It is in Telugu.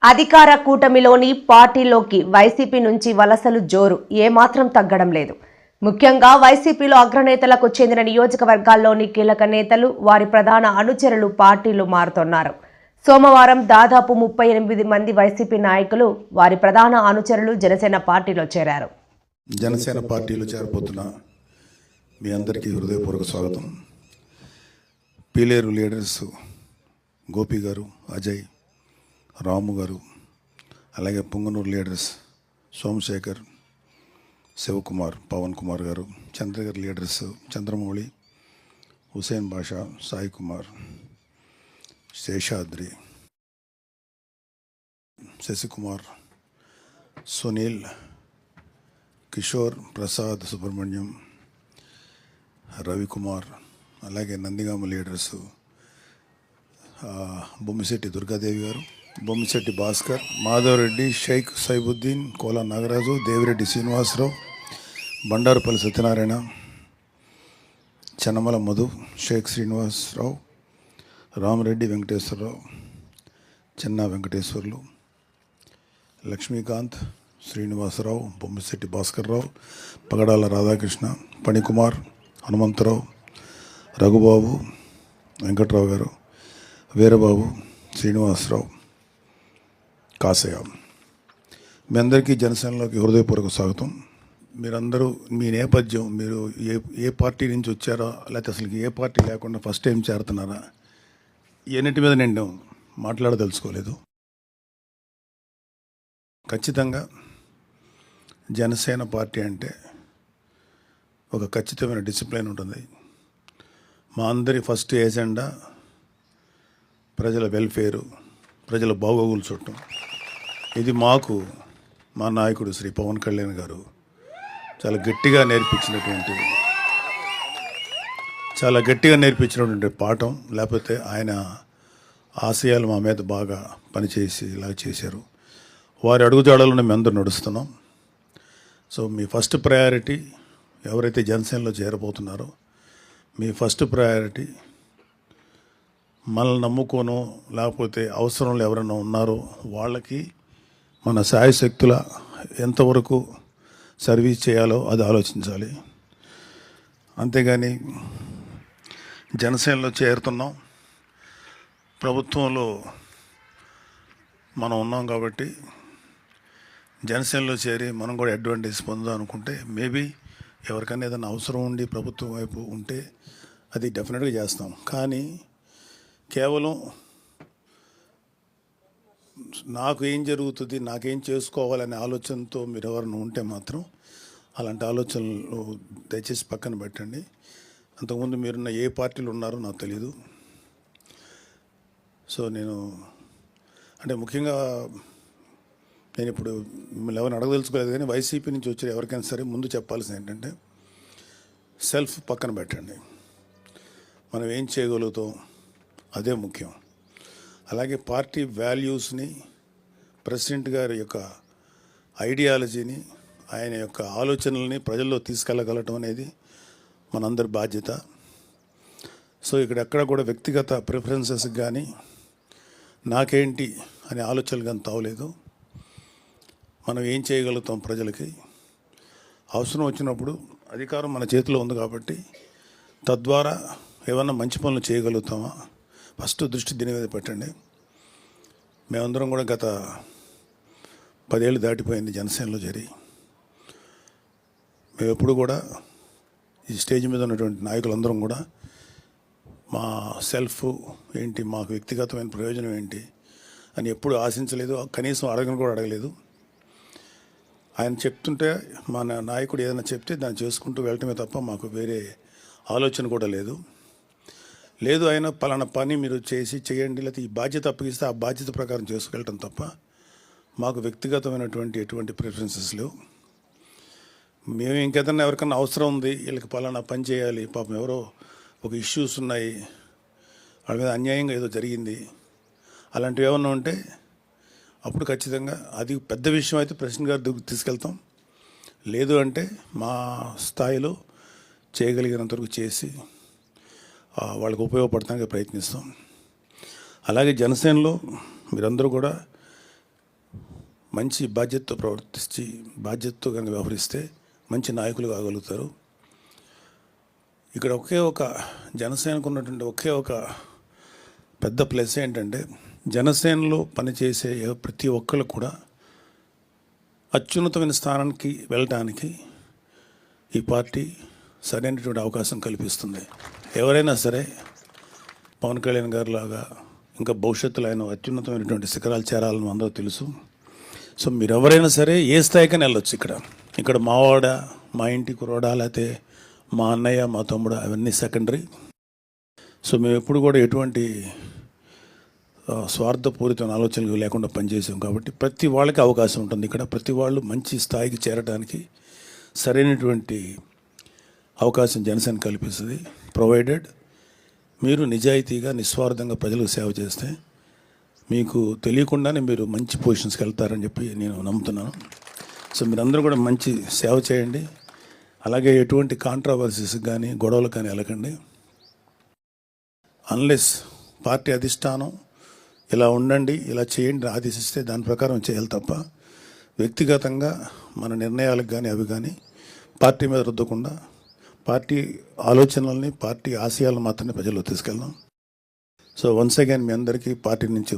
అధికార కూటమిలోని పార్టీలోకి వైసీపీ నుంచి వలసలు జోరు ఏమాత్రం తగ్గడం లేదు. ముఖ్యంగా వైసీపీలో అగ్రనేతలకు చెందిన నియోజకవర్గాల్లోని కీలక నేతలు, వారి ప్రధాన అనుచరులు పార్టీలు మారుతున్నారు. సోమవారం దాదాపు 38 మంది వైసీపీ నాయకులు, వారి ప్రధాన అనుచరులు జనసేన పార్టీలో చేరారు. జనసేన పార్టీలో చేరబోతున్న మీ అందరికీ హృదయపూర్వక స్వాగతం. పీలేరు లీడర్స్ గోపి గారు, అజయ్, రాము గారు, అలాగే పొంగనూరు లీడర్స్ సోమశేఖర్, శివకుమార్, పవన్ కుమార్ గారు, చంద్రగిరి లీడర్స్ చంద్రమౌళి, హుసేన్ బాషా, సాయి కుమార్, శేషాద్రి, శశికుమార్, సునీల్, కిషోర్, ప్రసాద్, సుబ్రహ్మణ్యం, రవికుమార్, అలాగే నందిగామ లీడర్స్ బొమ్మిశెట్టి దుర్గాదేవి గారు, బొమ్మిశెట్టి భాస్కర్, మాధవరెడ్డి, షేక్ సైబుద్దీన్, కోలా నాగరాజు, దేవిరెడ్డి శ్రీనివాసరావు, బండారుపల్లి సత్యనారాయణ, చెన్నమల మధు, షేక్ శ్రీనివాసరావు, రామరెడ్డి వెంకటేశ్వరరావు, చెన్నా వెంకటేశ్వర్లు, లక్ష్మీకాంత్, శ్రీనివాసరావు, బొమ్మిశెట్టి భాస్కర్రావు, పగడాల రాధాకృష్ణ, పణికుమార్, హనుమంతరావు, రఘుబాబు, వెంకట్రావు గారు, వీరబాబు, శ్రీనివాసరావు, కాసయ్య. మీ అందరికీ జనసేనలోకి హృదయపూర్వక స్వాగతం. మీరందరూ మీ నేపథ్యం, మీరు ఏ పార్టీ నుంచి వచ్చారో, లేకపోతే అసలు ఏ పార్టీ లేకుండా ఫస్ట్ టైం చేరుతున్నారా, ఎన్నిటి మీద నేను మాట్లాడదలుచుకోలేదు. ఖచ్చితంగా జనసేన పార్టీ అంటే ఒక ఖచ్చితమైన డిసిప్లిన్ ఉంటుంది. మా అందరి ఫస్ట్ ఏజెండా ప్రజల వెల్ఫేరు, ప్రజల బాగోగులు చూడటం. ఇది మాకు మా నాయకుడు శ్రీ పవన్ కళ్యాణ్ గారు చాలా గట్టిగా నేర్పించినటువంటి పాఠం. లేకపోతే ఆయన ఆశయాలు మా మీద బాగా పనిచేసి ఇలా చేశారు. వారి అడుగుజాడలను మేము అందరూ నడుస్తున్నాం. సో మీ ఫస్ట్ ప్రయారిటీ, ఎవరైతే జనసేనలో చేరబోతున్నారో, మీ ఫస్ట్ ప్రయారిటీ మనల్ని నమ్ముకోనో లేకపోతే అవసరంలో ఎవరైనా ఉన్నారో వాళ్ళకి మన శాయశక్తుల ఎంతవరకు సర్వీస్ చేయాలో అది ఆలోచించాలి. అంతేగాని జనసేనలో చేరుతున్నాం, ప్రభుత్వంలో మనం ఉన్నాం కాబట్టి జనసేనలో చేరి మనం కూడా అడ్వాంటేజ్ పొందాం అనుకుంటే, మేబీ ఎవరికైనా ఏదైనా అవసరం ఉండి ప్రభుత్వం వైపు ఉంటే అది డెఫినెట్గా చేస్తాం. కానీ కేవలం నాకు ఏం జరుగుతుంది, నాకేం చేసుకోవాలనే ఆలోచనతో మీరు ఎవరైనా ఉంటే మాత్రం అలాంటి ఆలోచనలు దయచేసి పక్కన పెట్టండి. అంతకుముందు మీరున్న ఏ పార్టీలు ఉన్నారో నాకు తెలీదు. సో నేను ముఖ్యంగా నేను ఇప్పుడు మిమ్మల్ని ఎవరిని అడగదలుచుకోలేదు, కానీ వైసీపీ నుంచి వచ్చే ఎవరికైనా సరే ముందు చెప్పాల్సింది ఏంటంటే, సెల్ఫ్ పక్కన పెట్టండి. మనం ఏం చేయగలుగుతాం అదే ముఖ్యం. అలాగే పార్టీ వాల్యూస్ని, ప్రెసిడెంట్ గారి యొక్క ఐడియాలజీని, ఆయన యొక్క ఆలోచనల్ని ప్రజల్లో తీసుకెళ్ళగలటం అనేది మనందరి బాధ్యత. సో ఇక్కడ ఎక్కడ కూడా వ్యక్తిగత ప్రిఫరెన్సెస్కి కానీ నాకేంటి అనే ఆలోచనలు కానీ తావలేదు. మనం ఏం చేయగలుగుతాం ప్రజలకి, అవసరం వచ్చినప్పుడు అధికారం మన చేతిలో ఉంది కాబట్టి తద్వారా ఏమన్నా మంచి పనులు చేయగలుగుతామా, ఫస్ట్ దృష్టి దీని మీద పెట్టండి. మేమందరం కూడా గత 10 ఏళ్ళు దాటిపోయింది జనసేనలో చేరి. మేము ఎప్పుడు కూడా ఈ స్టేజ్ మీద ఉన్నటువంటి నాయకులందరం కూడా మా సెల్ఫ్ ఏంటి, మాకు వ్యక్తిగతమైన ప్రయోజనం ఏంటి అని ఎప్పుడు ఆశించలేదు, కనీసం అడగను కూడా అడగలేదు. ఆయన చెప్తుంటే మన నాయకుడు ఏదైనా చెప్తే దాన్ని చేసుకుంటూ వెళ్ళటమే తప్ప మాకు వేరే ఆలోచన కూడా లేదు. ఆయన పలానా పని మీరు చేయండి, లేకపోతే ఈ బాధ్యత అప్పగిస్తే ఆ బాధ్యత ప్రకారం చేసుకెళ్ళటం తప్ప మాకు వ్యక్తిగతమైనటువంటి ఎటువంటి ప్రిఫరెన్సెస్ లేవు. మేము ఇంకేదన్నా ఎవరికన్నా అవసరం ఉంది, వీళ్ళకి పలానా పని చేయాలి, పాపం ఎవరో ఒక ఇష్యూస్ ఉన్నాయి, వాళ్ళ మీద అన్యాయంగా ఏదో జరిగింది, అలాంటివి ఏమన్నా ఉంటే అప్పుడు ఖచ్చితంగా అది పెద్ద విషయం అయితే ప్రెసిడెంట్ గారి దగ్గరికి తీసుకెళ్తాం. లేదు అంటే మా స్థాయిలో చేయగలిగినంత వరకు చేసి వాళ్ళకి ఉపయోగపడటానికి ప్రయత్నిస్తాం. అలాగే జనసేనలో మీరందరూ కూడా మంచి బాధ్యతతో ప్రవర్తించి బాధ్యతతో కనుక వ్యవహరిస్తే మంచి నాయకులు కాగలుగుతారు. ఇక్కడ ఒకే ఒక జనసేనకు ఉన్నటువంటి ఒకే ఒక పెద్ద ప్లస్ ఏంటంటే జనసేనలో పనిచేసే ప్రతి ఒక్కరు కూడా అత్యున్నతమైన స్థానానికి వెళ్ళటానికి ఈ పార్టీ సరైనటువంటి అవకాశం కల్పిస్తుంది. ఎవరైనా సరే పవన్ కళ్యాణ్ గారి లాగా ఇంకా భవిష్యత్తులో ఆయన అత్యున్నతమైనటువంటి శిఖరాలు చేరాలని అందరూ తెలుసు. సో మీరు ఎవరైనా సరే ఏ స్థాయికైనా వెళ్ళొచ్చు. ఇక్కడ మావాడ, మా ఇంటి కురోడా, లేకపోతే మా అన్నయ్య, మా తమ్ముడు, అవన్నీ సెకండరీ. సో మేము ఎప్పుడు కూడా ఎటువంటి స్వార్థపూరితమైన ఆలోచనలు లేకుండా పనిచేసాం కాబట్టి ప్రతి వాళ్ళకి అవకాశం ఉంటుంది. ఇక్కడ ప్రతి వాళ్ళు మంచి స్థాయికి చేరడానికి సరైనటువంటి అవకాశం జనసేన కల్పిస్తుంది. ప్రొవైడెడ్ మీరు నిజాయితీగా నిస్వార్థంగా ప్రజలకు సేవ చేస్తే మీకు తెలియకుండానే మీరు మంచి పొజిషన్స్కి వెళ్తారని చెప్పి నేను నమ్ముతున్నాను. సో మీరందరూ కూడా మంచి సేవ చేయండి. అలాగే ఎటువంటి కాంట్రవర్సీస్ కానీ గొడవలు కానీ వెళ్ళకండి. అన్లెస్ పార్టీ అధిష్టానం ఇలా ఉండండి, ఇలా చేయండి ఆదేశిస్తే దాని ప్రకారం చేయాలి తప్ప వ్యక్తిగతంగా మన నిర్ణయాలకు కానీ అవి కానీ పార్టీ మీద రుద్దకుండా పార్టీ ఆలోచనల్ని, పార్టీ ఆశయాలను మాత్రమే ప్రజల్లో తీసుకెళ్దాం. సో వన్స్ అగైన్ మీ అందరికీ పార్టీ నుంచి